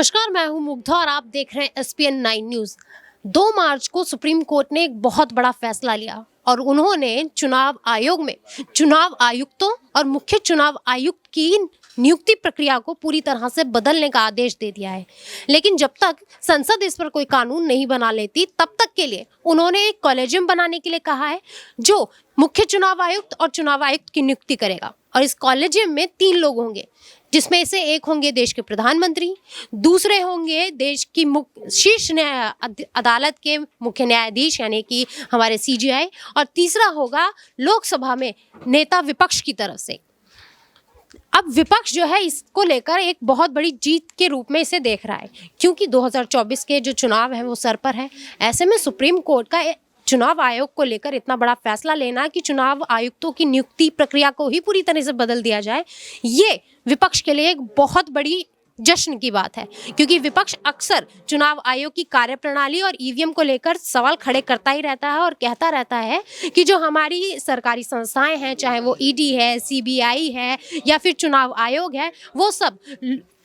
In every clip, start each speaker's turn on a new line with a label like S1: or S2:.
S1: नमस्कार, मैं हूं मुग्धा और आप देख रहे हैं एसपीएन 9 न्यूज। 2 मार्च को सुप्रीम कोर्ट ने एक बहुत बड़ा फैसला लिया और उन्होंने चुनाव आयोग में चुनाव आयुक्तों और मुख्य चुनाव आयुक्त की नियुक्ति प्रक्रिया को पूरी तरह से बदलने का आदेश दे दिया है। लेकिन जब तक संसद इस पर कोई कानून नहीं बना लेती तब तक के लिए उन्होंने एक कॉलेजियम बनाने के लिए कहा है जो मुख्य चुनाव आयुक्त और चुनाव आयुक्त की नियुक्ति करेगा। और इस कॉलेजियम में 3 लोग होंगे, जिसमें से एक होंगे देश के प्रधानमंत्री, दूसरे होंगे देश की शीर्ष अदालत के मुख्य न्यायाधीश यानी कि हमारे सीजेआई, और तीसरा होगा लोकसभा में नेता विपक्ष की तरफ से। अब विपक्ष जो है इसको लेकर एक बहुत बड़ी जीत के रूप में इसे देख रहा है, क्योंकि 2024 के जो चुनाव हैं वो सर पर है। ऐसे में सुप्रीम कोर्ट का चुनाव आयोग को लेकर इतना बड़ा फैसला लेना कि चुनाव आयुक्तों की नियुक्ति प्रक्रिया को ही पूरी तरह से बदल दिया जाए, ये विपक्ष के लिए एक बहुत बड़ी जश्न की बात है। क्योंकि विपक्ष अक्सर चुनाव आयोग की कार्यप्रणाली और ईवीएम को लेकर सवाल खड़े करता ही रहता है और कहता रहता है कि जो हमारी सरकारी संस्थाएं हैं, चाहे वो ईडी है, सीबीआई है या फिर चुनाव आयोग है, वो सब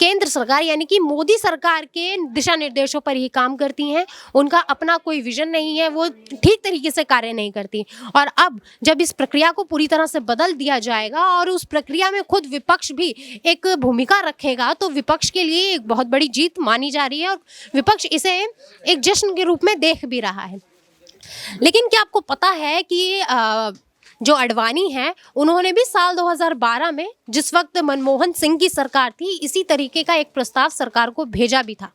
S1: केंद्र सरकार यानी कि मोदी सरकार के दिशा निर्देशों पर ही काम करती हैं। उनका अपना कोई विजन नहीं है, वो ठीक तरीके से कार्य नहीं करती। और अब जब इस प्रक्रिया को पूरी तरह से बदल दिया जाएगा और उस प्रक्रिया में खुद विपक्ष भी एक भूमिका रखेगा, तो विपक्ष के लिए एक बहुत बड़ी जीत मानी जा रही है और विपक्ष इसे एक जश्न के रूप में देख भी रहा है। लेकिन क्या आपको पता है कि जो अडवाणी हैं, उन्होंने भी साल 2012 में, जिस वक्त मनमोहन सिंह की सरकार थी, इसी तरीके का एक प्रस्ताव सरकार को भेजा भी था।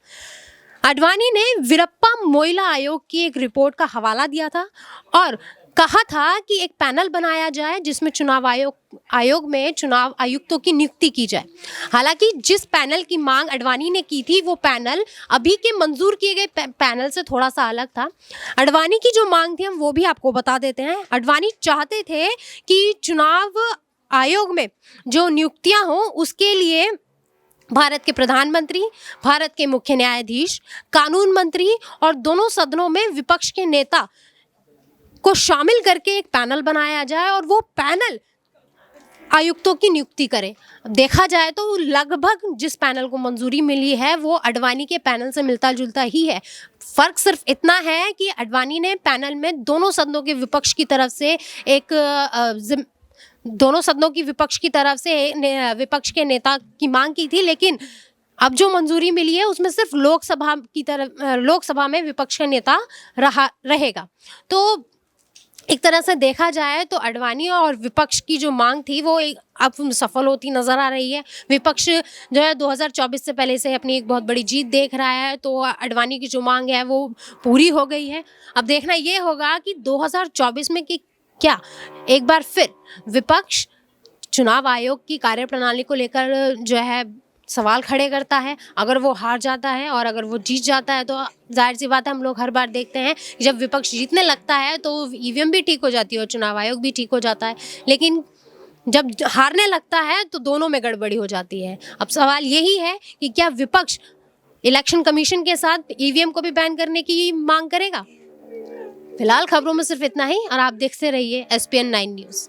S1: अडवाणी ने वीरप्पा मोइला आयोग की एक रिपोर्ट का हवाला दिया था और कहा था कि एक पैनल बनाया जाए जिसमें चुनाव आयोग में चुनाव आयुक्तों की नियुक्ति की जाए। हालांकि जिस पैनल की मांग अडवाणी ने की थी, वो पैनल अभी के मंजूर किए गए पैनल से थोड़ा सा अलग था। अडवाणी की जो मांग थी हम वो भी आपको बता देते हैं। अडवाणी चाहते थे कि चुनाव आयोग में जो नियुक्तियां हों उसके लिए भारत के प्रधानमंत्री, भारत के मुख्य न्यायाधीश, कानून मंत्री और दोनों सदनों में विपक्ष के नेता को शामिल करके एक पैनल बनाया जाए और वो पैनल आयुक्तों की नियुक्ति करे। देखा जाए तो लगभग जिस पैनल को मंजूरी मिली है वो अडवाणी के पैनल से मिलता जुलता ही है। फर्क सिर्फ इतना है कि अडवाणी ने पैनल में दोनों सदनों के विपक्ष की तरफ से विपक्ष के नेता की मांग की थी, लेकिन अब जो मंजूरी मिली है उसमें सिर्फ लोकसभा में विपक्ष का नेता रहेगा। तो एक तरह से देखा जाए तो अडवाणी और विपक्ष की जो मांग थी वो अब सफल होती नजर आ रही है। विपक्ष जो है 2024 से पहले से अपनी एक बहुत बड़ी जीत देख रहा है, तो अडवाणी की जो मांग है वो पूरी हो गई है। अब देखना ये होगा कि 2024 में कि क्या एक बार फिर विपक्ष चुनाव आयोग की कार्यप्रणाली को लेकर जो है सवाल खड़े करता है। अगर वो हार जाता है और अगर वो जीत जाता है तो जाहिर सी बात है, हम लोग हर बार देखते हैं कि जब विपक्ष जीतने लगता है तो ईवीएम भी ठीक हो जाती है और चुनाव आयोग भी ठीक हो जाता है, लेकिन जब हारने लगता है तो दोनों में गड़बड़ी हो जाती है। अब सवाल यही है कि क्या विपक्ष इलेक्शन कमीशन के साथ ईवीएम को भी बैन करने की मांग करेगा। फिलहाल खबरों में सिर्फ इतना ही और आप देखते रहिए एसपीएन 9 न्यूज़।